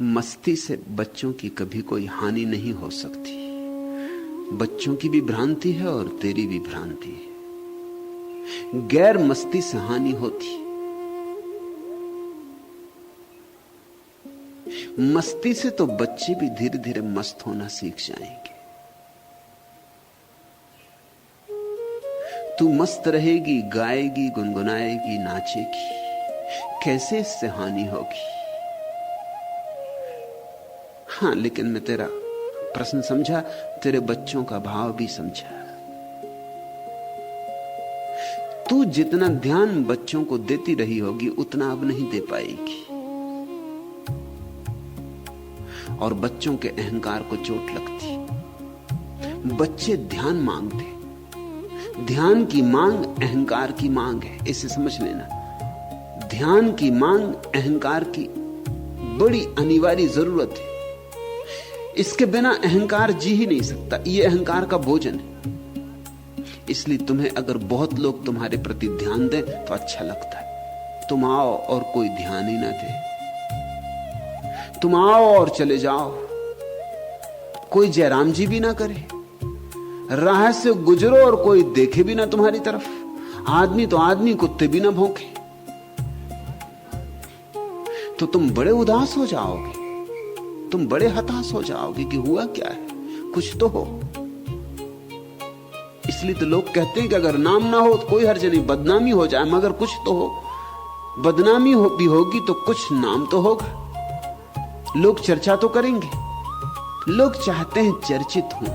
मस्ती से बच्चों की कभी कोई हानि नहीं हो सकती। बच्चों की भी भ्रांति है और तेरी भी भ्रांति है। गैर मस्ती से हानि होती। मस्ती से तो बच्चे भी धीरे धीरे मस्त होना सीख जाएंगे। तू मस्त रहेगी, गाएगी, गुनगुनाएगी, नाचेगी, कैसे इससे हानि होगी? हाँ, लेकिन मैं तेरा प्रश्न समझा, तेरे बच्चों का भाव भी समझा। तू जितना ध्यान बच्चों को देती रही होगी उतना अब नहीं दे पाएगी, और बच्चों के अहंकार को चोट लगती। बच्चे ध्यान मांगते। ध्यान की मांग अहंकार की मांग है, इसे समझ लेना। ध्यान की मांग अहंकार की बड़ी अनिवार्य जरूरत है। इसके बिना अहंकार जी ही नहीं सकता। यह अहंकार का भोजन है। इसलिए तुम्हें अगर बहुत लोग तुम्हारे प्रति ध्यान दें तो अच्छा लगता है। तुम आओ और कोई ध्यान ही ना दे, तुम आओ और चले जाओ, कोई जयराम जी भी ना करे, राह से गुजरो और कोई देखे भी ना तुम्हारी तरफ, आदमी तो आदमी, कुत्ते भी ना भौंके, तो तुम बड़े उदास हो जाओगे, तुम बड़े हताश हो जाओगे कि हुआ क्या है, कुछ तो हो। इसलिए तो लोग कहते हैं कि अगर नाम ना हो तो कोई हर्ज नहीं, बदनामी हो जाए मगर कुछ तो हो। बदनामी भी होगी तो कुछ नाम तो होगा, लोग चर्चा तो करेंगे। लोग चाहते हैं चर्चित हों,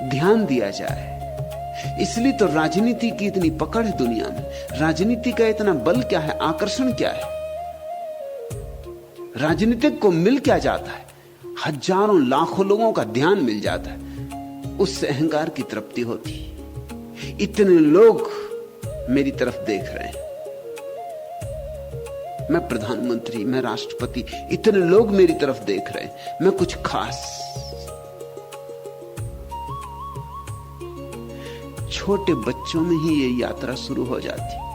ध्यान दिया जाए। इसलिए तो राजनीति की इतनी पकड़ है दुनिया में। राजनीति का इतना बल क्या है, आकर्षण क्या है? राजनीतिक को मिल क्या जाता है? हजारों लाखों लोगों का ध्यान मिल जाता है, उससे अहंकार की तृप्ति होती। इतने लोग मेरी तरफ देख रहे हैं, मैं प्रधानमंत्री, मैं राष्ट्रपति, इतने लोग मेरी तरफ देख रहे हैं, मैं कुछ खास। छोटे बच्चों में ही ये यात्रा शुरू हो जाती।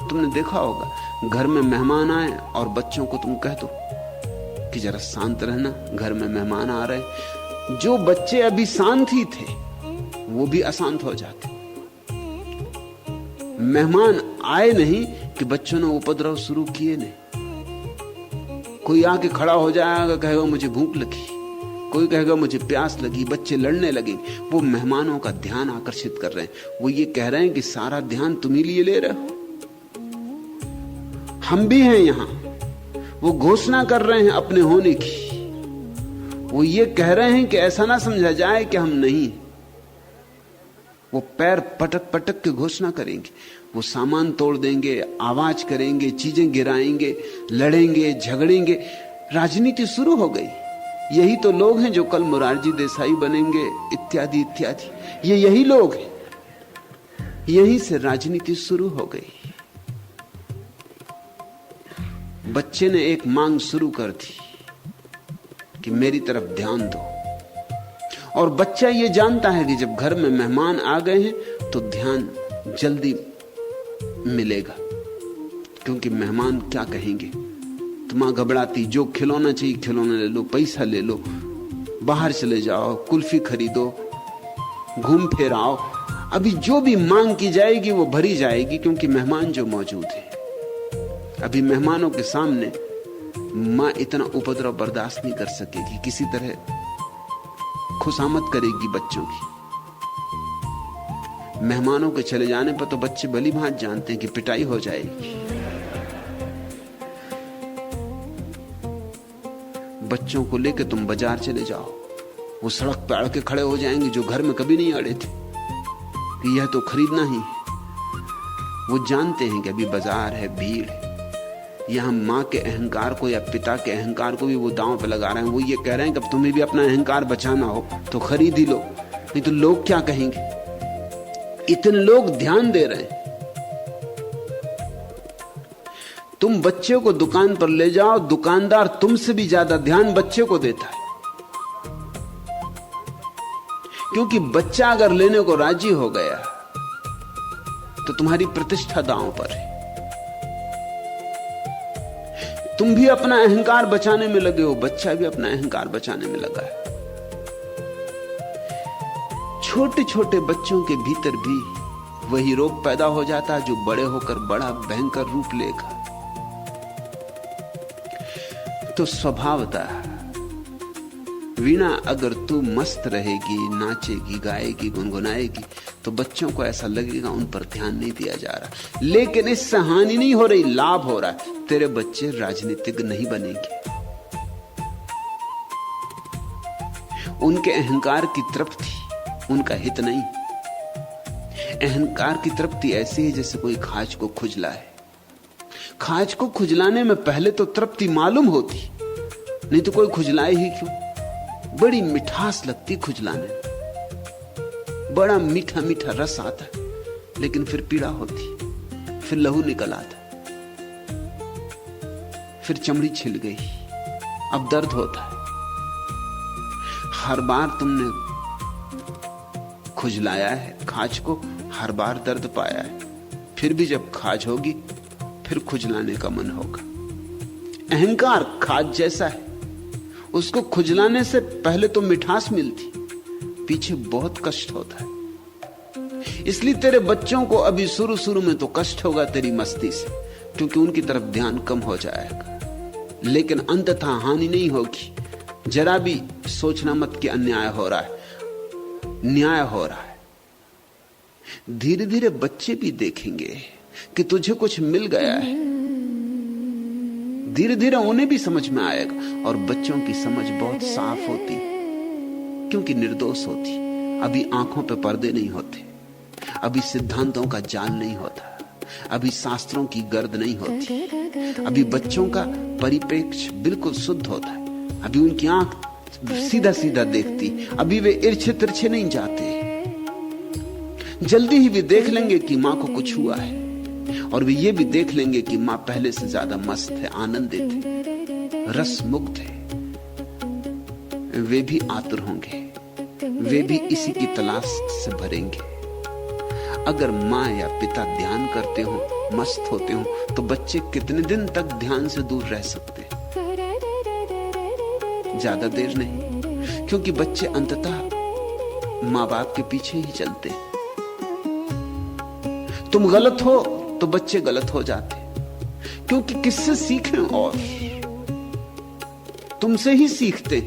तुमने देखा होगा, घर में मेहमान आए और बच्चों को तुम कह दो कि जरा शांत रहना, घर में मेहमान आ रहे। जो बच्चे अभी शांत ही थे वो भी अशांत हो जाते। मेहमान आए नहीं कि बच्चों ने उपद्रव शुरू किए नहीं। कोई आके खड़ा हो जाएगा, कहेगा मुझे भूख लगी, कोई कहेगा मुझे प्यास लगी, बच्चे लड़ने लगे। वो मेहमानों का ध्यान आकर्षित कर रहे हैं। वो ये कह रहे हैं कि सारा ध्यान तुम ही लिए ले रहे हो, हम भी हैं यहां। वो घोषणा कर रहे हैं अपने होने की। वो ये कह रहे हैं कि ऐसा ना समझा जाए कि हम नहीं। वो पैर पटक पटक के घोषणा करेंगे, वो सामान तोड़ देंगे, आवाज करेंगे, चीजें गिराएंगे, लड़ेंगे, झगड़ेंगे। राजनीति शुरू हो गई। यही तो लोग हैं जो कल मोरारजी देसाई बनेंगे, इत्यादि इत्यादि। ये यही लोग हैं। यहीं से राजनीति शुरू हो गई। बच्चे ने एक मांग शुरू कर दी कि मेरी तरफ ध्यान दो, और बच्चा ये जानता है कि जब घर में मेहमान आ गए हैं तो ध्यान जल्दी मिलेगा, क्योंकि मेहमान क्या कहेंगे। तुम घबराती, जो खिलौना चाहिए खिलौना ले लो, पैसा ले लो, बाहर चले जाओ, कुल्फी खरीदो, घूम फिर आओ। अभी जो भी मांग की जाएगी वो भरी जाएगी, क्योंकि मेहमान जो मौजूद है। अभी मेहमानों के सामने मां इतना उपद्रव बर्दाश्त नहीं कर सकेगी, किसी तरह खुशामद करेगी बच्चों की। मेहमानों के चले जाने पर तो बच्चे भली भांति जानते हैं कि पिटाई हो जाएगी। बच्चों को लेकर तुम बाजार चले जाओ, वो सड़क पे अड़ के खड़े हो जाएंगे जो घर में कभी नहीं अड़े थे कि यह तो खरीदना ही है। वो जानते हैं कि अभी बाजार है, भीड़ है। यहां मां के अहंकार को या पिता के अहंकार को भी वो दांव पे लगा रहे हैं। वो ये कह रहे हैं कि अब तुम्हें भी अपना अहंकार बचाना हो तो खरीद ही लो, नहीं तो लोग क्या कहेंगे। इतने लोग ध्यान दे रहे हैं। तुम बच्चे को दुकान पर ले जाओ, दुकानदार तुमसे भी ज्यादा ध्यान बच्चे को देता है, क्योंकि बच्चा अगर लेने को राजी हो गया तो तुम्हारी प्रतिष्ठा दांव पर है। तुम भी अपना अहंकार बचाने में लगे हो, बच्चा भी अपना अहंकार बचाने में लगा है। छोटे छोटे बच्चों के भीतर भी वही रोग पैदा हो जाता है जो बड़े होकर बड़ा भयंकर रूप लेगा। तो स्वभावतः वीणा, अगर तू मस्त रहेगी, नाचेगी, गाएगी, गुनगुनाएगी, तो बच्चों को ऐसा लगेगा उन पर ध्यान नहीं दिया जा रहा। लेकिन इससे हानि नहीं हो रही, लाभ हो रहा है। तेरे बच्चे राजनीतिज्ञ नहीं बनेंगे। उनके अहंकार की तृप्ति उनका हित नहीं। अहंकार की तृप्ति ऐसी है जैसे कोई खाज को खुजलाए। खाज को खुजलाने में पहले तो तृप्ति मालूम होती, नहीं तो कोई खुजलाए ही क्यों। बड़ी मिठास लगती खुजलाने में, बड़ा मीठा मीठा रस आता है, लेकिन फिर पीड़ा होती, फिर लहू निकल आता, फिर चमड़ी छिल गई, अब दर्द होता है। हर बार तुमने खुजलाया है खाज को, हर बार दर्द पाया है, फिर भी जब खाज होगी फिर खुजलाने का मन होगा। अहंकार खाज जैसा है, उसको खुजलाने से पहले तो मिठास मिलती, पीछे बहुत कष्ट होता है। इसलिए तेरे बच्चों को अभी शुरू शुरू में तो कष्ट होगा तेरी मस्ती से, क्योंकि उनकी तरफ ध्यान कम हो जाएगा, लेकिन अंततः हानि नहीं होगी। जरा भी सोचना मत कि अन्याय हो रहा है, न्याय हो रहा है। धीरे धीरे बच्चे भी देखेंगे कि तुझे कुछ मिल गया है, धीरे धीरे उन्हें भी समझ में आएगा। और बच्चों की समझ बहुत साफ होती, क्योंकि निर्दोष होती। अभी आंखों पे पर्दे नहीं होते, अभी सिद्धांतों का जाल नहीं होता, अभी शास्त्रों की गर्द नहीं होती। अभी बच्चों का परिप्रेक्ष्य बिल्कुल शुद्ध होता है, अभी उनकी आंख सीधा सीधा देखती, अभी वे इर्छे तिरछे नहीं जाते। जल्दी ही वे देख लेंगे कि मां को कुछ हुआ है, और वे ये भी देख लेंगे कि मां पहले से ज्यादा मस्त है, आनंदित है, रस मुक्त है। वे भी आतुर होंगे, वे भी इसी की तलाश से भरेंगे। अगर मां या पिता ध्यान करते हो, मस्त होते हो, तो बच्चे कितने दिन तक ध्यान से दूर रह सकते हैं? ज्यादा देर नहीं, क्योंकि बच्चे अंततः मां बाप के पीछे ही चलते। तुम गलत हो तो बच्चे गलत हो जाते, क्योंकि किससे सीखें? और तुमसे ही सीखते।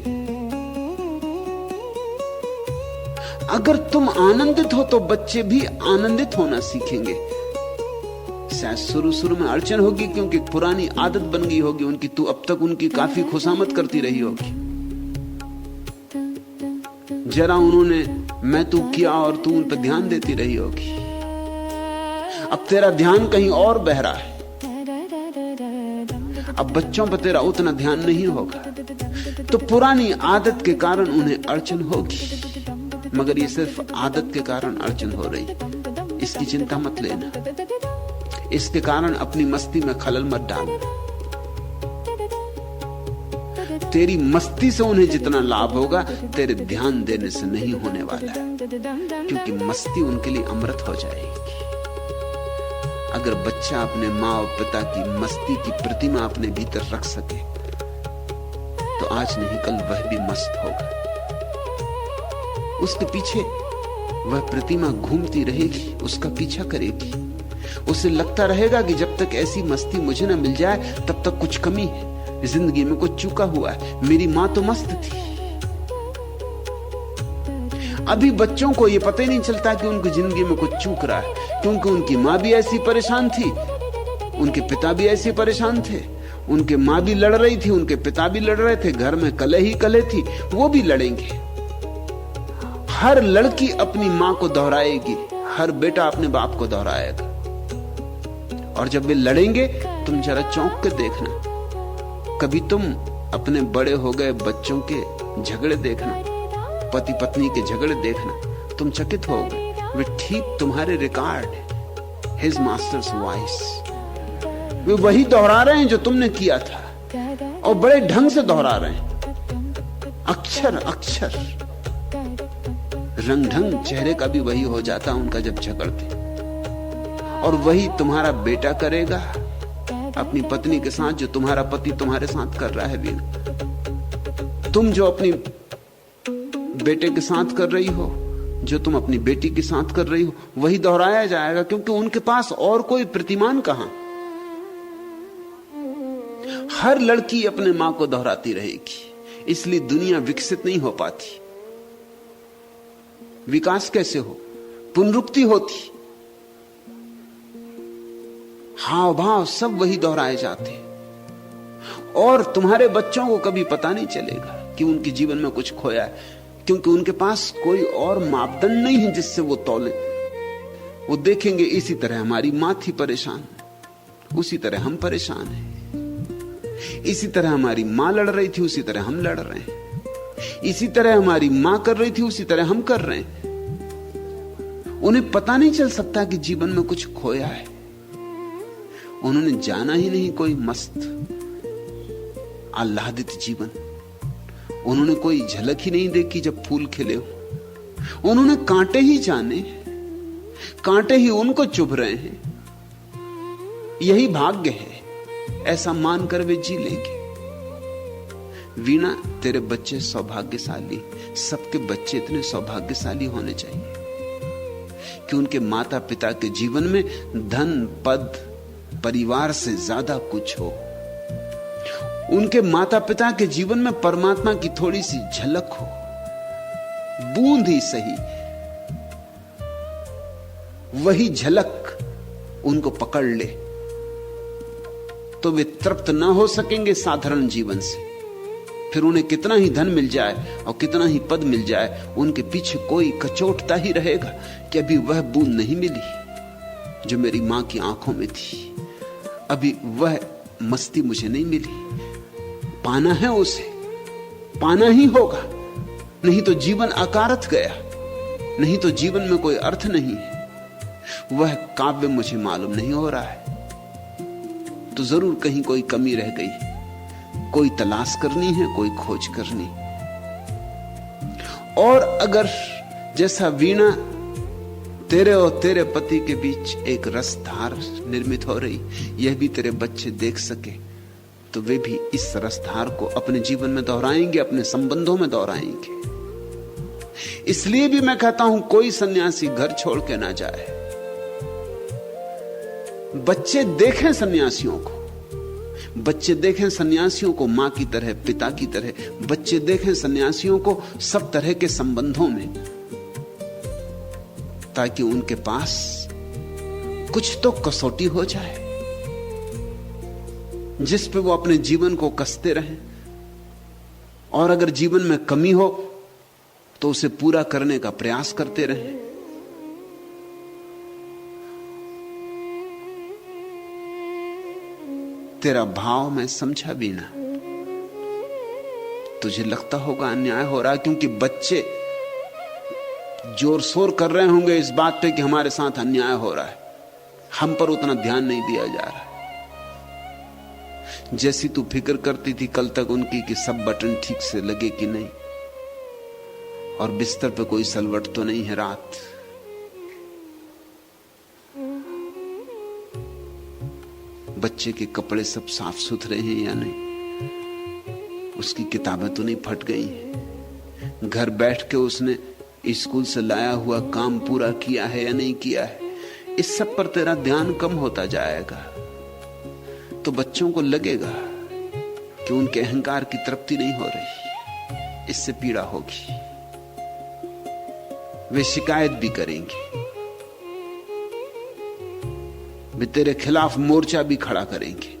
अगर तुम आनंदित हो तो बच्चे भी आनंदित होना सीखेंगे। शायद शुरू शुरू में अड़चन होगी, क्योंकि पुरानी आदत बन गई होगी उनकी, तू अब तक उनकी काफी खुशामद करती रही होगी। जरा उन्होंने मैं तू किया और तू उन पर ध्यान देती रही होगी। अब तेरा ध्यान कहीं और बह रहा है, अब बच्चों पर तेरा उतना ध्यान नहीं होगा। तो पुरानी आदत के कारण उन्हें अड़चन होगी, मगर ये सिर्फ आदत के कारण अड़चन हो रही, इसकी चिंता मत लेना। इसके कारण अपनी मस्ती में खलल मत डालना। तेरी मस्ती से उन्हें जितना लाभ होगा, तेरे ध्यान देने से नहीं होने वाला है, क्योंकि मस्ती उनके लिए अमृत हो जाएगी। अगर बच्चा अपने माँ और पिता की मस्ती की प्रतिमा अपने भीतर रख सके, तो आज नहीं कल वह भी मस्त होगा। उसके पीछे वह प्रतिमा घूमती रहेगी, उसका पीछा करेगी। उसे लगता रहेगा कि जब तक ऐसी मस्ती मुझे न मिल जाए तब तक कुछ कमी है, जिंदगी में कुछ चूका हुआ है। मेरी मां तो मस्त थी। अभी बच्चों को यह पता ही नहीं चलता कि उनकी जिंदगी में कुछ चूक रहा है, क्योंकि उनकी मां भी ऐसी परेशान थी, उनके पिता भी ऐसे परेशान थे। उनके मां भी लड़ रही थी, उनके पिता भी लड़ रहे थे, घर में कलह ही कलह थी, वो भी लड़ेंगे। हर लड़की अपनी मां को दोहराएगी, हर बेटा अपने बाप को दोहराएगा। और जब वे लड़ेंगे, तुम जरा चौंक के देखना। कभी तुम अपने बड़े हो गए बच्चों के झगड़े देखना, पति पत्नी के झगड़े देखना, तुम चकित होगे। वे ठीक तुम्हारे रिकॉर्ड, हिज मास्टर्स वॉइस, वे वही दोहरा रहे हैं जो तुमने किया था, और बड़े ढंग से दोहरा रहे हैं, अक्षर अक्षर। रंग ढंग चेहरे का भी वही हो जाता उनका जब झगड़ते। और वही तुम्हारा बेटा करेगा, अपनी पत्नी के साथ जो तुम्हारा पति तुम्हारे साथ कर रहा है वीणा। तुम जो अपनी बेटे के साथ कर रही हो, जो तुम अपनी बेटी के साथ कर रही हो, वही दोहराया जाएगा, क्योंकि उनके पास और कोई प्रतिमान कहां। हर लड़की अपने मां को दोहराती रहेगी, इसलिए दुनिया विकसित नहीं हो पाती। विकास कैसे हो? पुनरुक्ति होती। हाव भाव सब वही दोहराए जाते, और तुम्हारे बच्चों को कभी पता नहीं चलेगा कि उनके जीवन में कुछ खोया है, क्योंकि उनके पास कोई और मापदंड नहीं है जिससे वो तौले। वो देखेंगे इसी तरह हमारी मां थी परेशान, उसी तरह हम परेशान हैं। इसी तरह हमारी मां लड़ रही थी, उसी तरह हम लड़ रहे हैं। इसी तरह हमारी मां कर रही थी, उसी तरह हम कर रहे हैं। उन्हें पता नहीं चल सकता कि जीवन में कुछ खोया है। उन्होंने जाना ही नहीं कोई मस्त आह्लादित जीवन। उन्होंने कोई झलक ही नहीं देखी जब फूल खिले हो। उन्होंने कांटे ही जाने, कांटे ही उनको चुभ रहे हैं। यही भाग्य है, ऐसा मानकर वे जी लेंगे। वीणा, तेरे बच्चे सौभाग्यशाली, सबके बच्चे इतने सौभाग्यशाली होने चाहिए कि उनके माता पिता के जीवन में धन, पद, परिवार से ज्यादा कुछ हो। उनके माता पिता के जीवन में परमात्मा की थोड़ी सी झलक हो, बूंद ही सही। वही झलक उनको पकड़ ले तो वे तृप्त ना हो सकेंगे साधारण जीवन से। फिर उन्हें कितना ही धन मिल जाए और कितना ही पद मिल जाए, उनके पीछे कोई कचोटता ही रहेगा कि अभी वह बूंद नहीं मिली जो मेरी मां की आंखों में थी, अभी वह मस्ती मुझे नहीं मिली। पाना है उसे, पाना ही होगा, नहीं तो जीवन अकारथ गया, नहीं तो जीवन में कोई अर्थ नहीं है। वह काव्य मुझे मालूम नहीं हो रहा है तो जरूर कहीं कोई कमी रह गई, कोई तलाश करनी है, कोई खोज करनी। और अगर जैसा वीणा तेरे और तेरे पति के बीच एक रसधार निर्मित हो रही, यह भी तेरे बच्चे देख सके तो वे भी इस रसधार को अपने जीवन में दोहराएंगे, अपने संबंधों में दोहराएंगे। इसलिए भी मैं कहता हूं कोई सन्यासी घर छोड़ के ना जाए। बच्चे देखें सन्यासियों को, बच्चे देखें सन्यासियों को मां की तरह, पिता की तरह। बच्चे देखें सन्यासियों को सब तरह के संबंधों में, ताकि उनके पास कुछ तो कसौटी हो जाए जिस पे वो अपने जीवन को कसते रहें। और अगर जीवन में कमी हो तो उसे पूरा करने का प्रयास करते रहें। तेरा भाव मैं समझा वीणा, तुझे लगता होगा अन्याय हो रहा, क्योंकि बच्चे जोर शोर कर रहे होंगे इस बात पे कि हमारे साथ अन्याय हो रहा है, हम पर उतना ध्यान नहीं दिया जा रहा। जैसी तू फिक्र करती थी कल तक उनकी कि सब बटन ठीक से लगे कि नहीं, और बिस्तर पे कोई सलवट तो नहीं है रात, बच्चे के कपड़े सब साफ सुथरे हैं या नहीं, उसकी किताबें तो नहीं फट गई हैं, घर बैठ के उसने स्कूल से लाया हुआ काम पूरा किया है या नहीं किया है, इस सब पर तेरा ध्यान कम होता जाएगा तो बच्चों को लगेगा कि उनके अहंकार की तृप्ति नहीं हो रही, इससे पीड़ा होगी, वे शिकायत भी करेंगे, वे तेरे खिलाफ मोर्चा भी खड़ा करेंगे,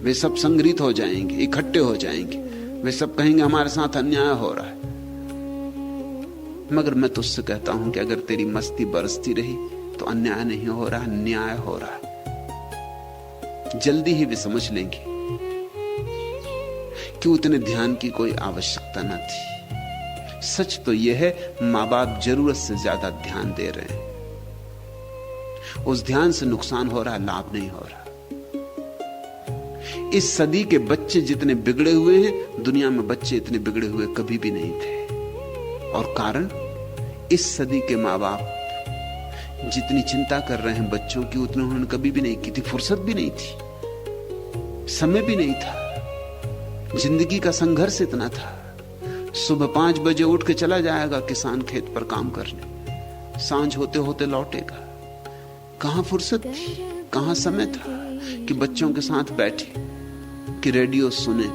वे सब संग्रहित हो जाएंगे, इकट्ठे हो जाएंगे, वे सब कहेंगे हमारे साथ अन्याय हो रहा है। मगर मैं तुझसे कहता हूं कि अगर तेरी मस्ती बरसती रही तो अन्याय नहीं हो रहा, न्याय हो रहा है। जल्दी ही वे समझ लेंगे कि उतने ध्यान की कोई आवश्यकता न थी। सच तो यह है, मां बाप जरूरत से ज्यादा ध्यान दे रहे हैं, उस ध्यान से नुकसान हो रहा है, लाभ नहीं हो रहा। इस सदी के बच्चे जितने बिगड़े हुए हैं, दुनिया में बच्चे इतने बिगड़े हुए कभी भी नहीं थे। और कारण, इस सदी के मां बाप जितनी चिंता कर रहे हैं बच्चों की, उतनी उन्होंने कभी भी नहीं की थी, फुर्सत भी नहीं थी। समय भी नहीं था, जिंदगी का संघर्ष इतना था। सुबह 5 बजे उठ के चला जाएगा किसान खेत पर काम करने, सांझ होते होते लौटेगा। कहां फुर्सत थी, कहां समय था कि बच्चों के साथ बैठे, कि रेडियो सुने,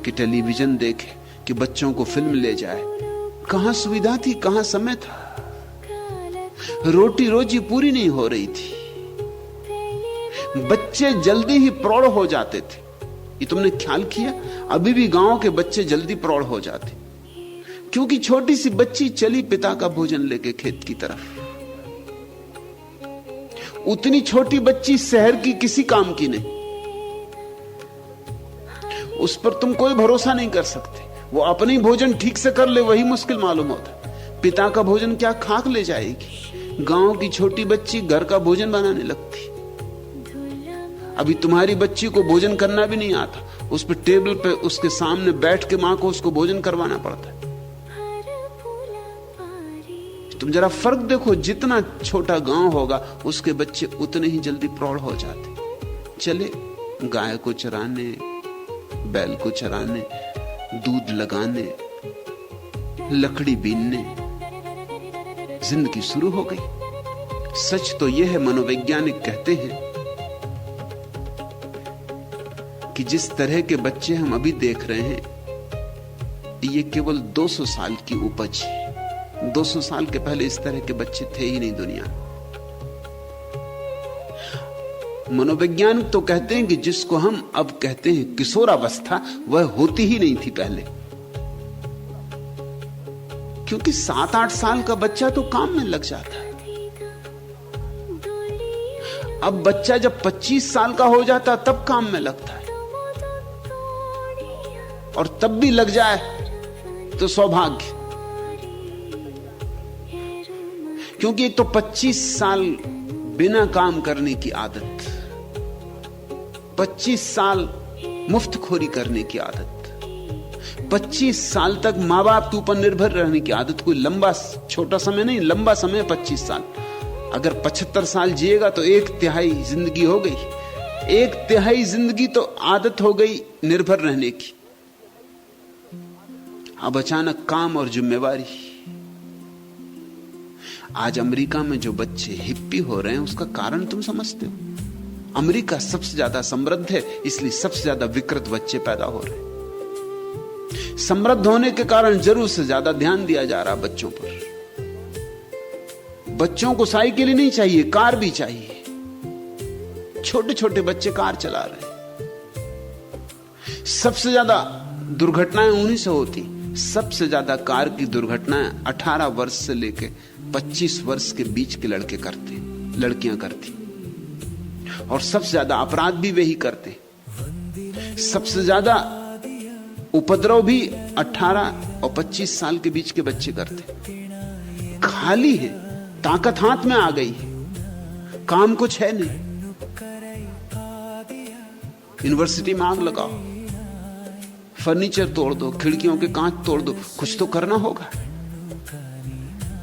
कि टेलीविजन देखे, कि बच्चों को फिल्म ले जाए। कहां सुविधा थी, कहां समय था। रोटी रोजी पूरी नहीं हो रही थी। बच्चे जल्दी ही प्रौढ़ हो जाते थे। ये तुमने ख्याल किया? अभी भी गांव के बच्चे जल्दी प्रौढ़ हो जाते, क्योंकि छोटी सी बच्ची चली पिता का भोजन लेके खेत की तरफ। उतनी छोटी बच्ची शहर की किसी काम की नहीं, उस पर तुम कोई भरोसा नहीं कर सकते। वो अपनी भोजन ठीक से कर ले वही मुश्किल मालूम होता। पिता का भोजन क्या खाक ले जाएगी। गांव की छोटी बच्ची घर का भोजन बनाने लगती। अभी तुम्हारी बच्ची को भोजन करना भी नहीं आता, उस पर टेबल पे उसके सामने बैठ के मां को उसको भोजन करवाना पड़ता है। तुम जरा फर्क देखो, जितना छोटा गांव होगा उसके बच्चे उतने ही जल्दी प्रौढ़ हो जाते। चले गाय को चराने, बैल को चराने, दूध लगाने, लकड़ी बीनने, जिंदगी शुरू हो गई। सच तो यह है, मनोवैज्ञानिक कहते हैं कि जिस तरह के बच्चे हम अभी देख रहे हैं, ये केवल 200 साल की उपज है। 200 साल के पहले इस तरह के बच्चे थे ही नहीं दुनिया। मनोवैज्ञानिक तो कहते हैं कि जिसको हम अब कहते हैं किशोरावस्था, वह होती ही नहीं थी पहले। क्योंकि 7-8 साल का बच्चा तो काम में लग जाता है। अब बच्चा जब 25 साल का हो जाता तब काम में लगता है, और तब भी लग जाए तो सौभाग्य। क्योंकि एक तो 25 साल बिना काम करने की आदत, 25 साल मुफ्तखोरी करने की आदत, 25 साल तक मां बाप के ऊपर निर्भर रहने की आदत। कोई लंबा छोटा समय नहीं, लंबा समय 25 साल। अगर 75 साल जिएगा तो 1/3 जिंदगी हो गई। 1/3 जिंदगी तो आदत हो गई निर्भर रहने की। अब अचानक काम और जिम्मेवारी। आज अमेरिका में जो बच्चे हिप्पी हो रहे हैं, उसका कारण तुम समझते हो? अमेरिका सबसे ज्यादा समृद्ध है, इसलिए सबसे ज्यादा विकृत बच्चे पैदा हो रहे हैं। समृद्ध होने के कारण जरूर से ज्यादा ध्यान दिया जा रहा बच्चों पर। बच्चों को साइकिल ही नहीं चाहिए, कार भी चाहिए। छोटे छोटे बच्चे कार चला रहे हैं। सबसे ज्यादा दुर्घटनाएं उन्हीं से होती। सबसे ज्यादा कार की दुर्घटनाएं 18 वर्ष से लेकर 25 वर्ष के बीच के लड़के करते, लड़कियां करती। और सबसे ज्यादा अपराध भी वही करते। सबसे ज्यादा उपद्रव भी 18 और 25 साल के बीच के बच्चे करते। खाली है, ताकत हाथ में आ गई, काम कुछ है नहीं। यूनिवर्सिटी में आग लगाओ, फर्नीचर तोड़ दो, खिड़कियों के कांच तोड़ दो, कुछ तो करना होगा।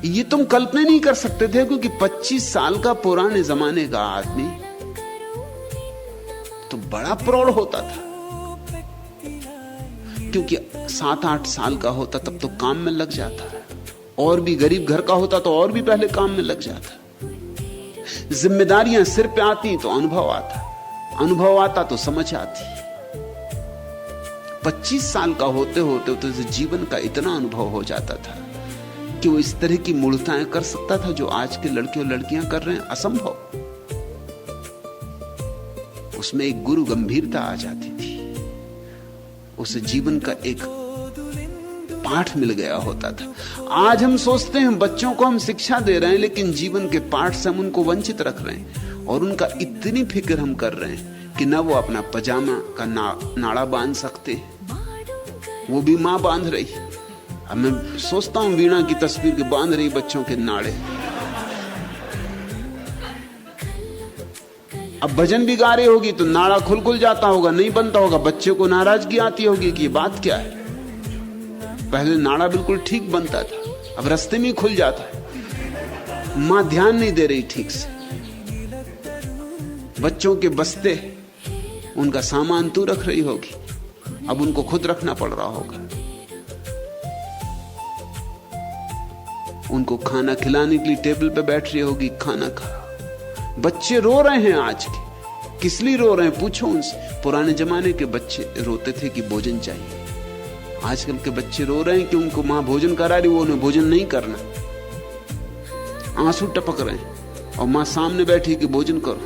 ये तुम कल्पना नहीं कर सकते थे, क्योंकि 25 साल का पुराने जमाने का आदमी तो बड़ा प्रौढ़ होता था। क्योंकि 7-8 साल का होता तब तो काम में लग जाता है, और भी गरीब घर का होता तो और भी पहले काम में लग जाता। जिम्मेदारियां सिर पे आती तो अनुभव आता, अनुभव आता तो समझ आती। 25 साल का होते होते तो जीवन का इतना अनुभव हो जाता था कि वो इस तरह की मूर्ताएं कर सकता था जो आज के लड़के और लड़कियां कर रहे हैं। असंभव। उसमें एक गुरु गंभीरता आ जाती थी, उसे जीवन का एक पाठ मिल गया होता था। आज हम सोचते हैं बच्चों को हम शिक्षा दे रहे हैं, लेकिन जीवन के पाठ से हम उनको वंचित रख रहे हैं, और उनका इतनी फिक्र हम कर रहे हैं कि ना वो अपना पजामा का नाड़ा बांध सकते, वो भी मां बांध रही। अब मैं सोचता हूं वीणा की तस्वीर के बांध रही बच्चों के नाड़े। अब भजन भी गा रही होगी तो नाड़ा खुल जाता होगा, नहीं बनता होगा। बच्चे को नाराजगी आती होगी कि ये बात क्या है। पहले नाड़ा बिल्कुल ठीक बनता था, अब रास्ते में खुल जाता है। मां ध्यान नहीं दे रही ठीक से। बच्चों के बस्ते उनका सामान तू रख रही होगी, अब उनको खुद रखना पड़ रहा होगा। उनको खाना खिलाने के लिए टेबल पे बैठ रही होगी, खाना खा। बच्चे रो रहे हैं आज के, किस लिए रो रहे हैं पूछो उनसे। पुराने जमाने के बच्चे रोते थे कि भोजन चाहिए। आजकल के बच्चे रो रहे हैं कि उनको मां भोजन करा रही, वो उन्हें भोजन नहीं करना, आंसू टपक रहे हैं। और मां सामने बैठी कि भोजन करो,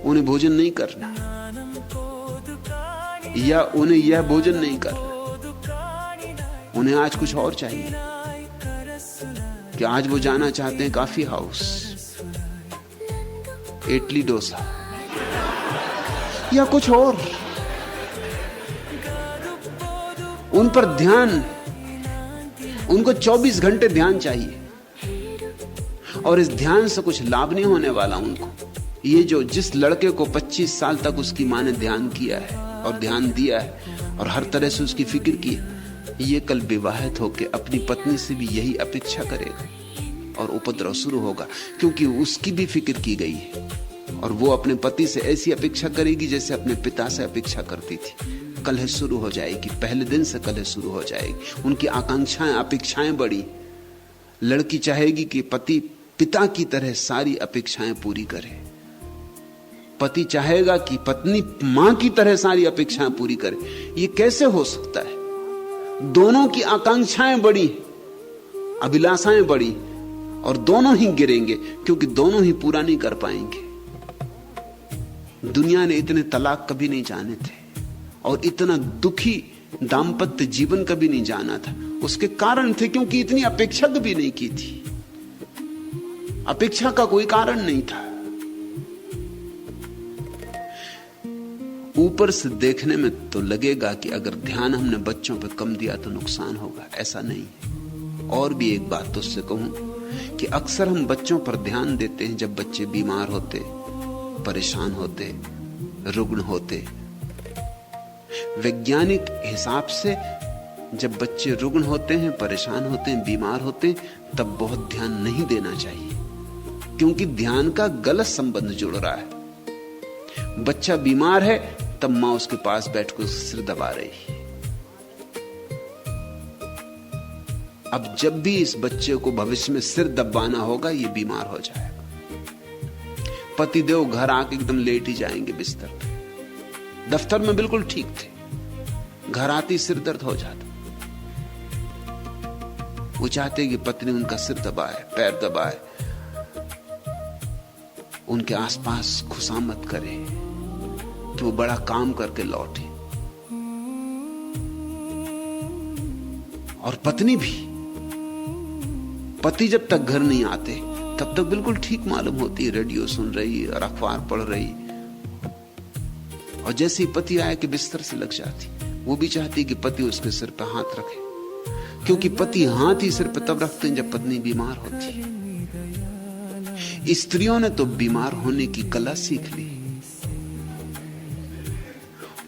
उन्हें भोजन नहीं करना, या उन्हें यह भोजन नहीं करना, उन्हें आज कुछ और चाहिए। कि आज वो जाना चाहते हैं कॉफी हाउस, इडली डोसा या कुछ और। उन पर ध्यान, उनको 24 घंटे ध्यान चाहिए, और इस ध्यान से कुछ लाभ नहीं होने वाला उनको। ये जो जिस लड़के को 25 साल तक उसकी मां ने ध्यान किया है और ध्यान दिया है और हर तरह से उसकी फिक्र की है, ये कल विवाहित होकर अपनी पत्नी से भी यही अपेक्षा करेगा और उपद्रव शुरू होगा, क्योंकि उसकी भी फिक्र की गई है। और वो अपने पति से ऐसी अपेक्षा करेगी जैसे अपने पिता से अपेक्षा करती थी। कलह शुरू हो जाएगी, पहले दिन से कलह शुरू हो जाएगी। उनकी आकांक्षाएं, अपेक्षाएं बड़ी। लड़की चाहेगी कि पति पिता की तरह सारी अपेक्षाएं पूरी करे, पति चाहेगा कि पत्नी मां की तरह सारी अपेक्षाएं पूरी करे। ये कैसे हो सकता है? दोनों की आकांक्षाएं बड़ी, अभिलाषाएं बड़ी, और दोनों ही गिरेंगे क्योंकि दोनों ही पूरा नहीं कर पाएंगे। दुनिया ने इतने तलाक कभी नहीं जाने थे और इतना दुखी दाम्पत्य जीवन कभी नहीं जाना था। उसके कारण थे क्योंकि इतनी अपेक्षा कभी नहीं की थी। अपेक्षा का कोई कारण नहीं था। ऊपर से देखने में तो लगेगा कि अगर ध्यान हमने बच्चों पर कम दिया तो नुकसान होगा, ऐसा नहीं है। और भी एक बात तुझसे कहूं कि अक्सर हम बच्चों पर ध्यान देते हैं जब बच्चे बीमार होते, परेशान होते, रुग्ण होते। वैज्ञानिक हिसाब से जब बच्चे रुग्ण होते हैं, परेशान होते हैं, बीमार होते हैं, तब बहुत ध्यान नहीं देना चाहिए, क्योंकि ध्यान का गलत संबंध जुड़ रहा है। बच्चा बीमार है तब मां उसके पास बैठकर सिर दबा रही है। अब जब भी इस बच्चे को भविष्य में सिर दबाना होगा, ये बीमार हो जाएगा। पतिदेव घर आके एकदम लेट ही जाएंगे बिस्तर पे। दफ्तर में बिल्कुल ठीक थे, घर आती सिर दर्द हो जाता। वो चाहते कि पत्नी उनका सिर दबाए, पैर दबाए, उनके आसपास खुशामद करे कि वो बड़ा काम करके लौटे। और पत्नी भी, पति जब तक घर नहीं आते तब तक बिल्कुल ठीक मालूम होती है, रेडियो सुन रही और अखबार पढ़ रही। और जैसे ही पति आए कि बिस्तर से लग जाती। वो भी चाहती कि पति उसके सिर पर हाथ रखे, क्योंकि पति हाथ ही सिर पर तब रखते हैं जब पत्नी बीमार होती है। स्त्रियों ने तो बीमार होने की कला सीख ली।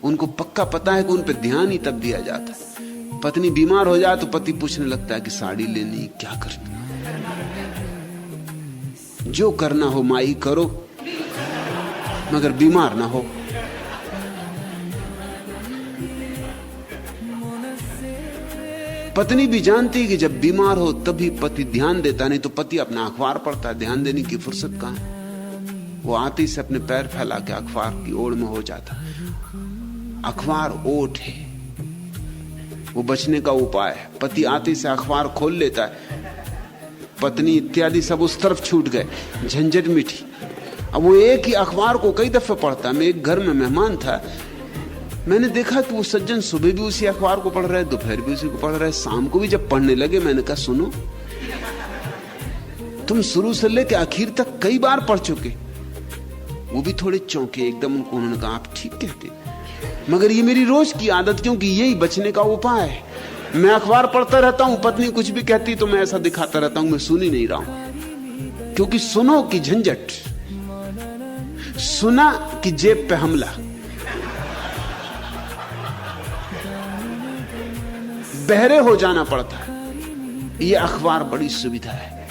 उनको पक्का पता है कि उन पर ध्यान ही तब दिया जाता है। पत्नी बीमार हो जाए तो पति पूछने लगता है कि साड़ी लेनी, क्या करना, जो करना हो माई करो, मगर बीमार ना हो। पत्नी भी जानती है कि जब बीमार हो तभी पति ध्यान देता, नहीं तो पति अपना अखबार पढ़ता है, ध्यान देने की फुर्सत कहां है। वो आते से अपने पैर फैला के अखबार की ओर में हो जाता। अखबार ओट है, वो बचने का उपाय है। पति आते से अखबार खोल लेता है, पत्नी इत्यादि सब उस तरफ छूट गए, झंझट मिठी। अब वो एक ही अखबार को कई दफे पढ़ता। मैं एक घर में मेहमान था, मैंने देखा कि वो सज्जन सुबह भी उसी अखबार को पढ़ रहे, दोपहर भी उसी को पढ़ रहे, शाम को भी जब पढ़ने लगे मैंने कहा सुनो, तुम शुरू से लेकर आखिर तक कई बार पढ़ चुके। वो भी थोड़े चौंके एकदम। उन्होंने कहा आप ठीक कहते, मगर ये मेरी रोज की आदत, क्योंकि यही बचने का उपाय है। मैं अखबार पढ़ता रहता हूं, पत्नी कुछ भी कहती तो मैं ऐसा दिखाता रहता हूं मैं सुन ही नहीं रहा हूं, क्योंकि सुनो की झंझट, सुना कि जेब पे हमला। बहरे हो जाना पड़ता है। यह अखबार बड़ी सुविधा है,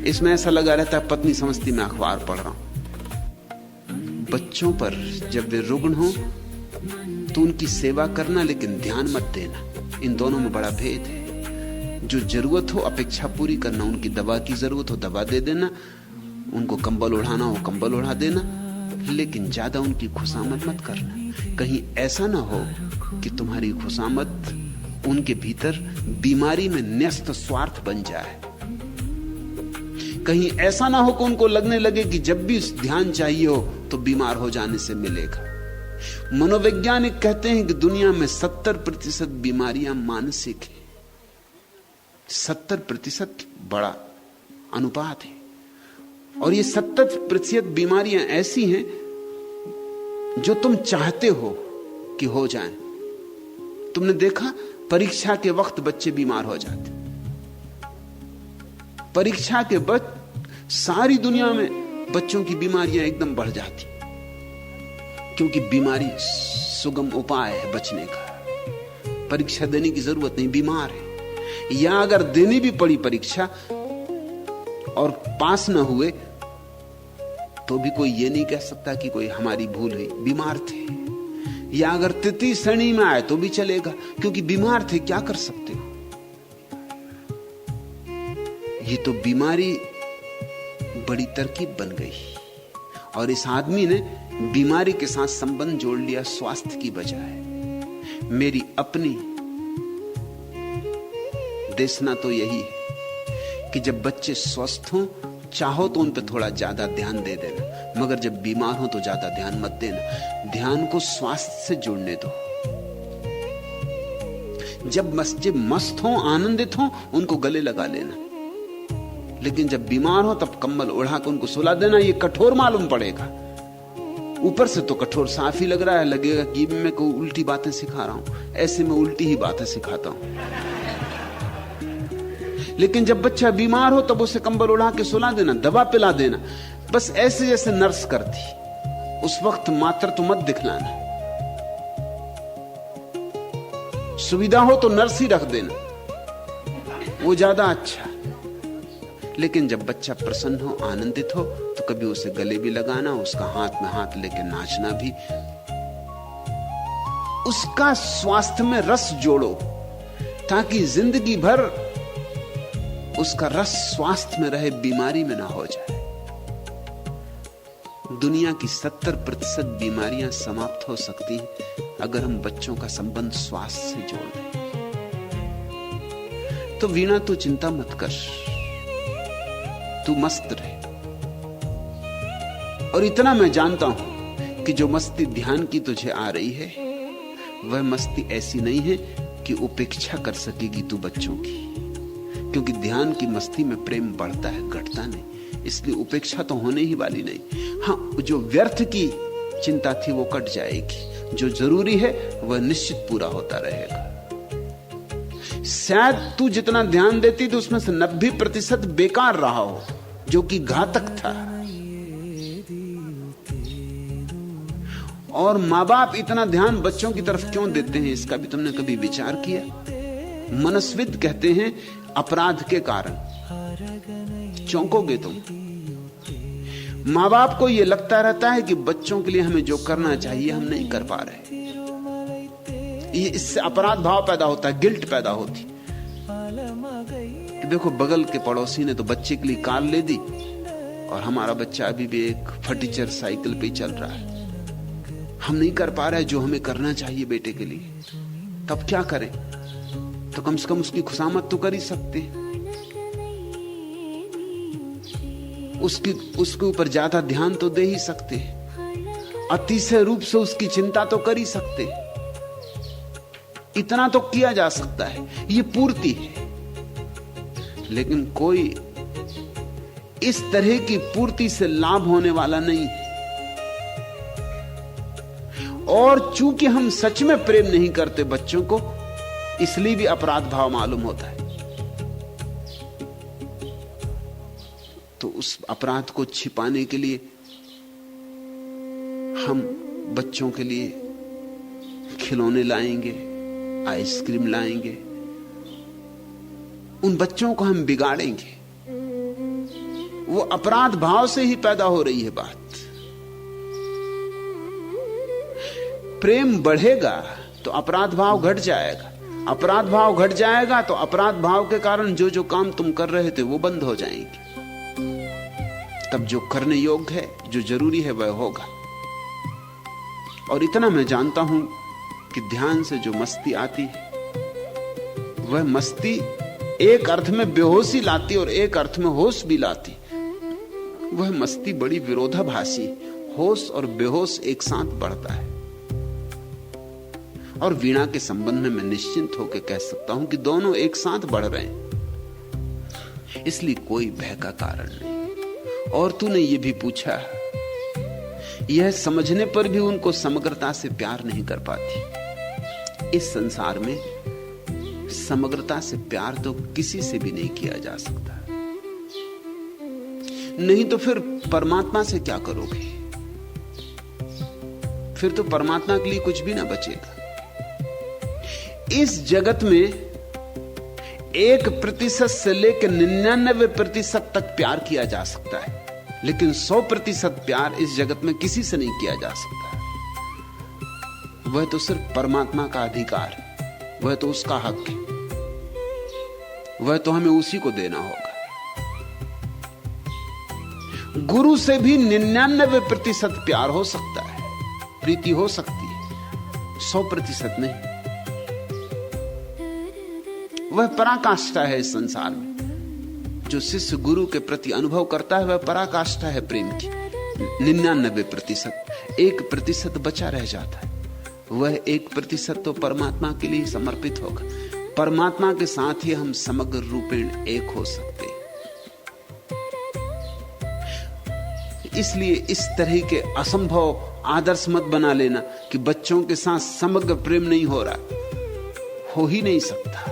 इसमें ऐसा लगा रहता है पत्नी समझती मैं अखबार पढ़ रहा हूं। बच्चों पर जब वे रुग्ण हो तो उनकी सेवा करना, लेकिन ध्यान मत देना। इन दोनों में बड़ा भेद है। जो जरूरत हो अपेक्षा पूरी करना, उनकी दवा की जरूरत हो दवा दे देना, उनको कंबल ओढ़ाना हो कंबल ओढ़ा देना, लेकिन ज्यादा उनकी खुशामद मत करना। कहीं ऐसा ना हो कि तुम्हारी खुशामद उनके भीतर बीमारी में न्यस्त स्वार्थ बन जाए। कहीं ऐसा ना हो कि उनको लगने लगे कि जब भी ध्यान चाहिए हो तो बीमार हो जाने से मिलेगा। मनोवैज्ञानिक कहते हैं कि दुनिया में 70% बीमारियां मानसिक हैं। 70% बड़ा अनुपात है। और ये 70% बीमारियां ऐसी हैं जो तुम चाहते हो कि हो जाएं। तुमने देखा परीक्षा के वक्त बच्चे बीमार हो जाते। परीक्षा के वक्त सारी दुनिया में बच्चों की बीमारियां एकदम बढ़ जाती, क्योंकि बीमारी सुगम उपाय है बचने का। परीक्षा देने की जरूरत नहीं, बीमार है। या अगर देनी भी पड़ी परीक्षा और पास ना हुए तो भी कोई ये नहीं कह सकता कि कोई हमारी भूल हुई, बीमार थे। या अगर तृतीय श्रेणी में आए तो भी चलेगा, क्योंकि बीमार थे, क्या कर सकते हो। ये तो बीमारी बड़ी तरकीब बन गई और इस आदमी ने बीमारी के साथ संबंध जोड़ लिया स्वास्थ्य की बजाय। मेरी अपनी देशना तो यही है कि जब बच्चे स्वस्थ हों, चाहो तो उन पर थोड़ा ज्यादा ध्यान दे देना, मगर जब बीमार हो तो ज्यादा ध्यान मत देना। ध्यान को स्वास्थ्य से जोड़ने दो। जब बच्चे मस्त हो, आनंदित हो, उनको गले लगा लेना, लेकिन जब बीमार हो तब कंबल ओढ़ा के उनको सुला देना। ये कठोर मालूम पड़ेगा, ऊपर से तो कठोर साफ ही लग रहा है, लगेगा कि मैं कोई उल्टी बातें सिखा रहा हूं। ऐसे में उल्टी ही बातें सिखाता हूं। लेकिन जब बच्चा बीमार हो तब उसे कंबल उड़ा के सुला देना, दवा पिला देना, बस ऐसे जैसे नर्स करती। उस वक्त मात्र तो मत दिखलाना। सुविधा हो तो नर्स ही रख देना, वो ज्यादा अच्छा। लेकिन जब बच्चा प्रसन्न हो, आनंदित हो, तो कभी उसे गले भी लगाना, उसका हाथ में हाथ लेके नाचना भी। उसका स्वास्थ्य में रस जोड़ो ताकि जिंदगी भर उसका रस स्वास्थ्य में रहे, बीमारी में ना हो जाए। दुनिया की 70% बीमारियां समाप्त हो सकती हैं अगर हम बच्चों का संबंध स्वास्थ्य से जोड़ दें। तो वीणा तू चिंता मत कर, तू मस्त रहे। और इतना मैं जानता हूं कि जो मस्ती ध्यान की तुझे आ रही है, वह मस्ती ऐसी नहीं है कि उपेक्षा कर सकेगी तू बच्चों की, क्योंकि ध्यान की मस्ती में प्रेम बढ़ता है, घटता नहीं। इसलिए उपेक्षा तो होने ही वाली नहीं। हां, जो व्यर्थ की चिंता थी वो कट जाएगी, जो जरूरी है वह निश्चित पूरा होता रहेगा। शायद तू जितना ध्यान देती थी उसमें से 90% बेकार रहा हो, जो कि घातक था। और माँ बाप इतना ध्यान बच्चों की तरफ क्यों देते हैं, इसका भी तुमने कभी विचार किया? मनस्विद कहते हैं अपराध के कारण। चौंकोगे तुम। माँ बाप को यह लगता रहता है कि बच्चों के लिए हमें जो करना चाहिए हम नहीं कर पा रहे। ये इससे अपराध भाव पैदा होता है, गिल्ट पैदा होती। देखो, बगल के पड़ोसी ने तो बच्चे के लिए कार ले दी और हमारा बच्चा अभी भी एक फटीचर साइकिल पे चल रहा है। हम नहीं कर पा रहे जो हमें करना चाहिए बेटे के लिए, तब क्या करें? तो कम से कम उसकी खुशामद तो कर ही सकते, उसके ऊपर ज्यादा ध्यान तो दे ही सकते, अतिशय रूप से उसकी चिंता तो कर ही सकते। इतना तो किया जा सकता है, ये पूर्ति है। लेकिन कोई इस तरह की पूर्ति से लाभ होने वाला नहीं है। और चूंकि हम सच में प्रेम नहीं करते बच्चों को, इसलिए भी अपराध भाव मालूम होता है। तो उस अपराध को छिपाने के लिए हम बच्चों के लिए खिलौने लाएंगे, आइसक्रीम लाएंगे, उन बच्चों को हम बिगाड़ेंगे। वो अपराध भाव से ही पैदा हो रही है बात। प्रेम बढ़ेगा तो अपराध भाव घट जाएगा, अपराध भाव घट जाएगा तो अपराध भाव के कारण जो जो काम तुम कर रहे थे वो बंद हो जाएंगे। तब जो करने योग्य है, जो जरूरी है, वह होगा। और इतना मैं जानता हूं कि ध्यान से जो मस्ती आती है, वह मस्ती एक अर्थ में बेहोशी लाती और एक अर्थ में होश भी लाती। वह मस्ती बड़ी विरोधाभासी, होश और बेहोश एक साथ बढ़ता है। और वीणा के संबंध में मैं निश्चिंत होकर कह सकता हूं कि दोनों एक साथ बढ़ रहे हैं, इसलिए कोई भय का कारण नहीं। और तूने ये भी पूछा, यह समझने पर भी उनको समग्रता से प्यार नहीं कर पाती। इस संसार में समग्रता से प्यार तो किसी से भी नहीं किया जा सकता। नहीं तो फिर परमात्मा से क्या करोगे? फिर तो परमात्मा के लिए कुछ भी ना बचेगा। इस जगत में 1% से लेकर 99% तक प्यार किया जा सकता है, लेकिन 100% प्यार इस जगत में किसी से नहीं किया जा सकता। वह तो सिर्फ परमात्मा का अधिकार है, वह तो उसका हक है, वह तो हमें उसी को देना होगा। गुरु से भी 99% प्यार हो सकता है, प्रीति हो सकती है, 100% नहीं। वह पराकाष्ठा है इस संसार में। जो शिष्य गुरु के प्रति अनुभव करता है, वह पराकाष्ठा है प्रेम की। 99%, 1% बचा रह जाता है। वह 1% तो परमात्मा के लिए समर्पित होगा। परमात्मा के साथ ही हम समग्र रूपेण एक हो सकते हैं। इसलिए इस तरह के असंभव आदर्श मत बना लेना कि बच्चों के साथ समग्र प्रेम नहीं हो रहा, हो ही नहीं सकता।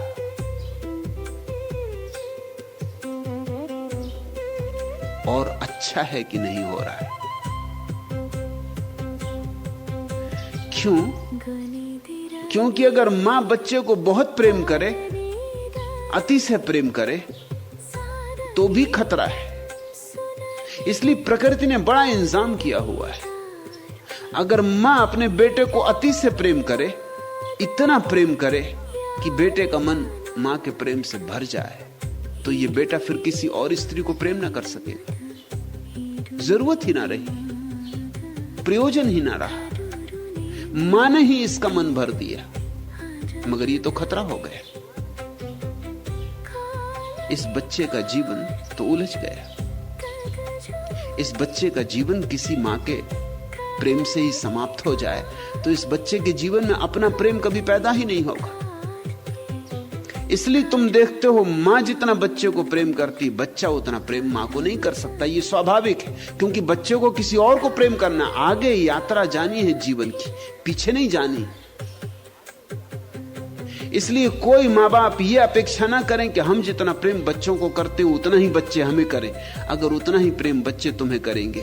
और अच्छा है कि नहीं हो रहा है। क्यों? क्योंकि अगर मां बच्चे को बहुत प्रेम करे, अति से प्रेम करे, तो भी खतरा है। इसलिए प्रकृति ने बड़ा इंतजाम किया हुआ है। अगर मां अपने बेटे को अति से प्रेम करे, इतना प्रेम करे कि बेटे का मन मां के प्रेम से भर जाए, तो ये बेटा फिर किसी और स्त्री को प्रेम ना कर सकेगा। जरूरत ही ना रही, प्रयोजन ही ना रहा। मां ने ही इसका मन भर दिया, मगर ये तो खतरा हो गया। इस बच्चे का जीवन तो उलझ गया। इस बच्चे का जीवन किसी मां के प्रेम से ही समाप्त हो जाए तो इस बच्चे के जीवन में अपना प्रेम कभी पैदा ही नहीं होगा। इसलिए तुम देखते हो, मां जितना बच्चे को प्रेम करती, बच्चा उतना प्रेम मां को नहीं कर सकता। ये स्वाभाविक है, क्योंकि बच्चे को किसी और को प्रेम करना, आगे यात्रा जानी है जीवन की, पीछे नहीं जानी। इसलिए कोई माँ बाप ये अपेक्षा ना करें कि हम जितना प्रेम बच्चों को करते हैं उतना ही बच्चे हमें करें। अगर उतना ही प्रेम बच्चे तुम्हें करेंगे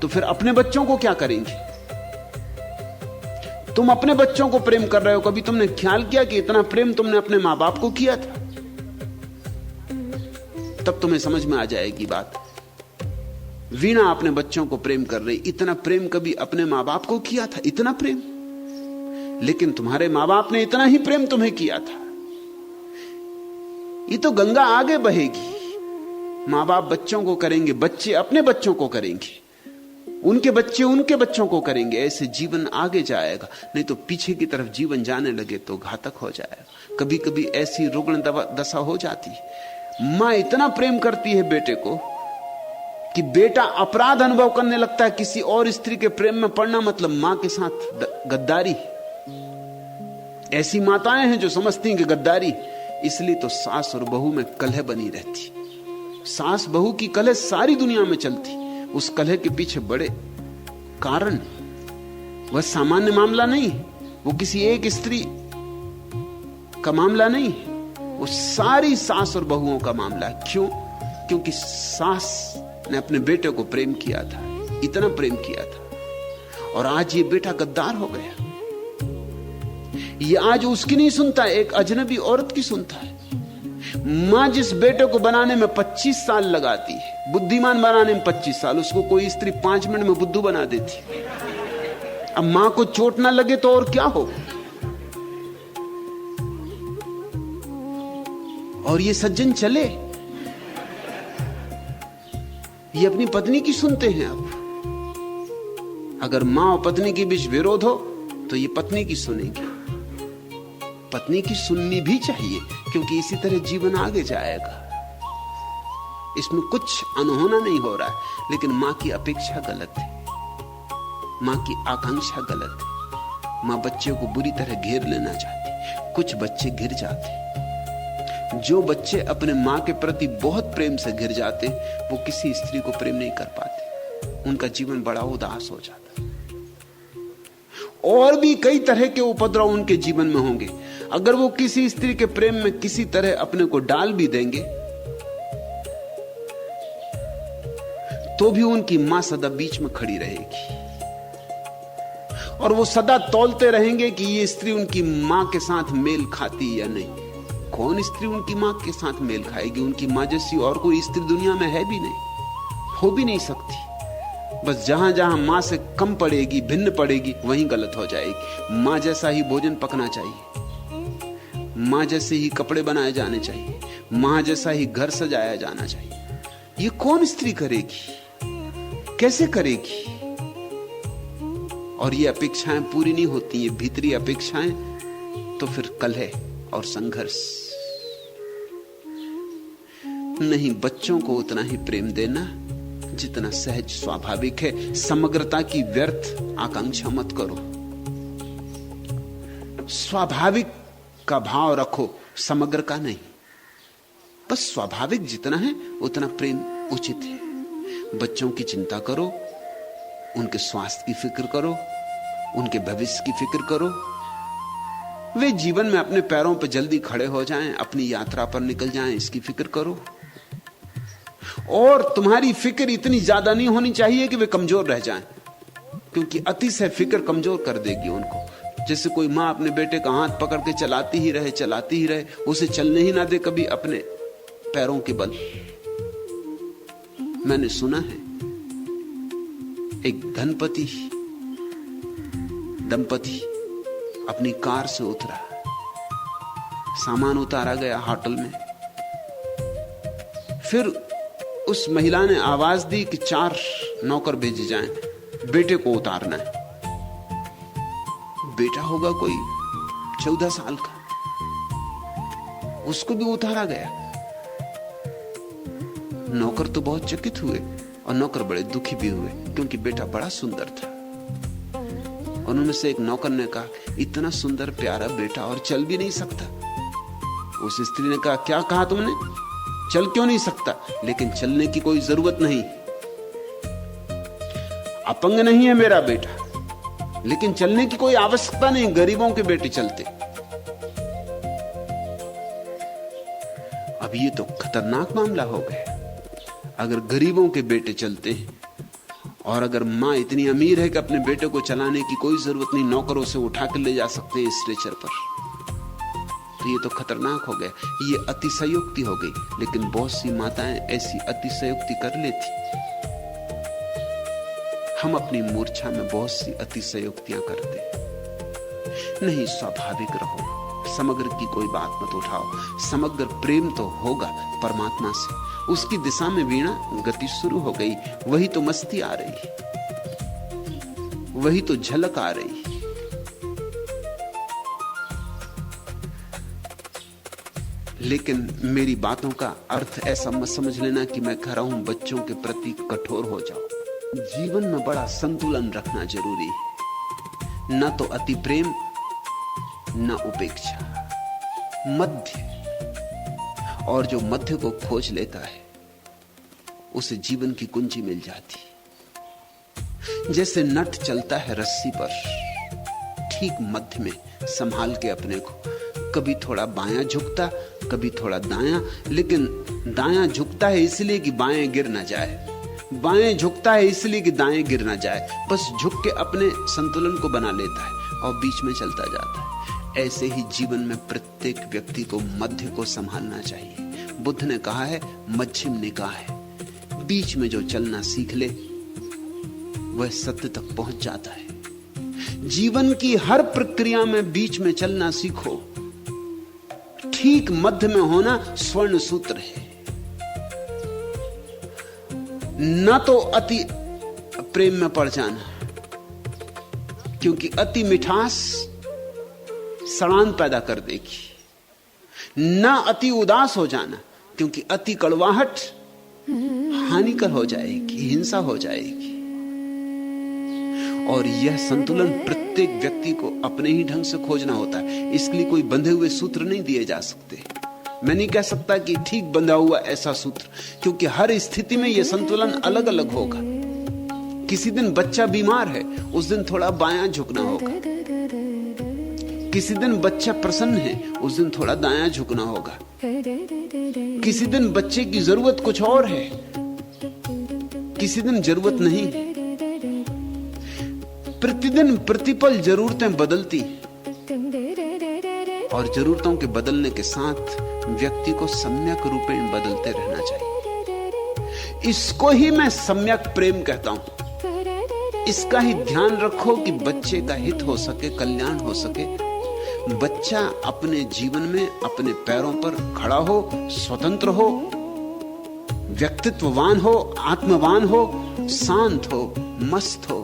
तो फिर अपने बच्चों को क्या करेंगे? तुम अपने बच्चों को प्रेम कर रहे हो, कभी तुमने ख्याल किया कि इतना प्रेम तुमने अपने मां बाप को किया था? तब तुम्हें समझ में आ जाएगी बात। वीणा अपने बच्चों को प्रेम कर रही, इतना प्रेम कभी अपने मां बाप को किया था? इतना प्रेम? लेकिन तुम्हारे मां बाप ने इतना ही प्रेम तुम्हें किया था। ये तो गंगा आगे बहेगी। मां बाप बच्चों को करेंगे, बच्चे अपने बच्चों को करेंगे, उनके बच्चे उनके बच्चों को करेंगे। ऐसे जीवन आगे जाएगा। नहीं तो पीछे की तरफ जीवन जाने लगे तो घातक हो जाएगा। कभी कभी ऐसी रुग्ण दशा हो जाती है। मां इतना प्रेम करती है बेटे को कि बेटा अपराध अनुभव करने लगता है। किसी और स्त्री के प्रेम में पड़ना मतलब मां के साथ गद्दारी। ऐसी माताएं हैं जो समझती हैं कि गद्दारी। इसलिए तो सास और बहू में कलह बनी रहती। सास बहू की कलह सारी दुनिया में चलती। उस कलह के पीछे बड़े कारण, वह सामान्य मामला नहीं, वो किसी एक स्त्री का मामला नहीं, वो सारी सास और बहुओं का मामला है। क्यों? क्योंकि सास ने अपने बेटे को प्रेम किया था, इतना प्रेम किया था, और आज ये बेटा गद्दार हो गया। ये आज उसकी नहीं सुनता, एक अजनबी औरत की सुनता है। मां जिस बेटे को बनाने में 25 साल लगाती है, बुद्धिमान बनाने में 25 साल, उसको कोई स्त्री 5 मिनट में बुद्धू बना देती। अब मां को चोट ना लगे तो और क्या हो। और ये सज्जन चले, ये अपनी पत्नी की सुनते हैं। अब अगर मां और पत्नी के बीच विरोध हो तो ये पत्नी की सुनेंगे। पत्नी की सुननी भी चाहिए, क्योंकि इसी तरह जीवन आगे जाएगा। इसमें कुछ अनहोना नहीं हो रहा है, लेकिन मां की अपेक्षा गलत है, मां की आकांक्षा गलत है। मां बच्चे को बुरी तरह घेर लेना चाहती, कुछ बच्चे घिर जाते। जो बच्चे अपने मां के प्रति बहुत प्रेम से घिर जाते, वो किसी स्त्री को प्रेम नहीं कर पाते, उनका जीवन बड़ा उदास हो जाता है। और भी कई तरह के उपद्रव उनके जीवन में होंगे। अगर वो किसी स्त्री के प्रेम में किसी तरह अपने को डाल भी देंगे, तो भी उनकी मां सदा बीच में खड़ी रहेगी, और वो सदा तौलते रहेंगे कि ये स्त्री उनकी मां के साथ मेल खाती या नहीं। कौन स्त्री उनकी मां के साथ मेल खाएगी? उनकी मां जैसी और कोई स्त्री दुनिया में है भी नहीं, हो भी नहीं सकती। बस जहां जहां मां से कम पड़ेगी, भिन्न पड़ेगी, वहीं गलत हो जाएगी। मां जैसा ही भोजन पकना चाहिए, मां जैसे ही कपड़े बनाए जाने चाहिए, मां जैसा ही घर सजाया जाना चाहिए। ये कौन स्त्री करेगी? कैसे करेगी? और ये अपेक्षाएं पूरी नहीं होती, ये भीतरी अपेक्षाएं, तो फिर कलह और संघर्ष। नहीं, बच्चों को उतना ही प्रेम देना जितना सहज स्वाभाविक है। समग्रता की व्यर्थ आकांक्षा मत करो, स्वाभाविक का भाव रखो, समग्र का नहीं। बस स्वाभाविक जितना है उतना प्रेम उचित है। बच्चों की चिंता करो, उनके स्वास्थ्य की फिक्र करो, उनके भविष्य की फिक्र करो। वे जीवन में अपने पैरों पर जल्दी खड़े हो जाएं, अपनी यात्रा पर निकल जाएं, इसकी फिक्र करो। और तुम्हारी फिक्र इतनी ज्यादा नहीं होनी चाहिए कि वे कमजोर रह जाएं, क्योंकि अतिशय फिक्र कमजोर कर देगी उनको। जैसे कोई मां अपने बेटे का हाथ पकड़ के चलाती ही रहे, उसे चलने ही ना दे कभी अपने पैरों के बल। मैंने सुना है एक दंपति अपनी कार से उतरा, सामान उतारा गया होटल में। फिर उस महिला ने आवाज दी कि 4 नौकर भेजे जाएं, बेटे को उतारना है। बेटा होगा कोई 14 साल का, उसको भी उतारा गया। नौकर तो बहुत चकित हुए और नौकर बड़े दुखी भी हुए, क्योंकि बेटा बड़ा सुंदर था। उनमें से एक नौकर ने कहा, इतना सुंदर प्यारा बेटा और चल भी नहीं सकता। उस स्त्री ने कहा, क्या कहा तुमने? चल क्यों नहीं सकता? लेकिन चलने की कोई जरूरत नहीं, अपंग नहीं है मेरा बेटा, लेकिन चलने की कोई आवश्यकता नहीं, गरीबों के बेटे चलते। अब ये तो खतरनाक मामला हो गया। अगर गरीबों के बेटे चलते हैं, और अगर मां इतनी अमीर है कि अपने बेटे को चलाने की कोई जरूरत नहीं, नौकरों से उठा कर ले जा सकते हैं स्ट्रेचर पर, तो ये तो खतरनाक हो गया। ये अतिशयोक्ति हो गई। लेकिन बहुत सी माताएं ऐसी अतिशयोक्ति कर लेती। हम अपनी मूर्छा में बहुत सी अतिशयोक्तियां करते। नहीं, स्वाभाविक रहो, समग्र की कोई बात मत उठाओ। समग्र प्रेम तो होगा परमात्मा से, उसकी दिशा में वीणा गति शुरू हो गई। वही तो मस्ती आ रही, वही तो झलक आ रही। लेकिन मेरी बातों का अर्थ ऐसा मत समझ लेना कि मैं कह रहा हूं बच्चों के प्रति कठोर हो जाओ। जीवन में बड़ा संतुलन रखना जरूरी है, न तो अति प्रेम न उपेक्षा, मध्य। और जो मध्य को खोज लेता है उसे जीवन की कुंजी मिल जाती। जैसे नट चलता है रस्सी पर, ठीक मध्य में संभाल के अपने को, कभी थोड़ा बायां झुकता, कभी थोड़ा दायां, लेकिन दायां झुकता है इसलिए कि बाएं गिर ना जाए, बाएं झुकता है इसलिए कि दाएं गिर ना जाए। बस झुक के अपने संतुलन को बना लेता है और बीच में चलता जाता है। ऐसे ही जीवन में प्रत्येक व्यक्ति को मध्य को संभालना चाहिए। बुद्ध ने कहा है मध्यम निकाय है, बीच में जो चलना सीख ले वह सत्य तक पहुंच जाता है। जीवन की हर प्रक्रिया में बीच में चलना सीखो। ठीक मध्य में होना स्वर्ण सूत्र है। न तो अति प्रेम में पड़ जाना, क्योंकि अति मिठास सड़ान पैदा कर देगी। न अति उदास हो जाना, क्योंकि अति कड़वाहट हानिकर हो जाएगी, हिंसा हो जाएगी। और यह संतुलन प्रत्येक व्यक्ति को अपने ही ढंग से खोजना होता है। इसके लिए कोई बंधे हुए सूत्र नहीं दिए जा सकते। मैं नहीं कह सकता कि ठीक बंधा हुआ ऐसा सूत्र, क्योंकि हर स्थिति में यह संतुलन अलग अलग होगा। किसी दिन बच्चा बीमार है, उस दिन थोड़ा बायां झुकना होगा। किसी दिन बच्चा प्रसन्न है, उस दिन थोड़ा दायां झुकना होगा। किसी दिन बच्चे की जरूरत कुछ और है, किसी दिन जरूरत नहीं है। प्रतिदिन प्रतिपल जरूरतें बदलती, और जरूरतों के बदलने के साथ व्यक्ति को सम्यक रूपेण बदलते रहना चाहिए। इसको ही मैं सम्यक प्रेम कहता हूं। इसका ही ध्यान रखो कि बच्चे का हित हो सके, कल्याण हो सके। बच्चा अपने जीवन में अपने पैरों पर खड़ा हो, स्वतंत्र हो, व्यक्तित्ववान हो, आत्मवान हो, शांत हो, मस्त हो,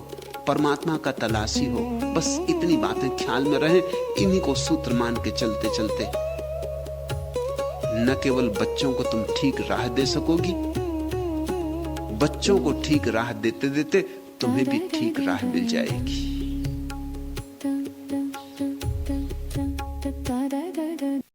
परमात्मा का तलाशी हो। बस इतनी बातें ख्याल में रहे। इन्हीं को सूत्र मान के चलते चलते न केवल बच्चों को तुम ठीक राह दे सकोगी, बच्चों को ठीक राह देते देते तुम्हें भी ठीक राह मिल जाएगी।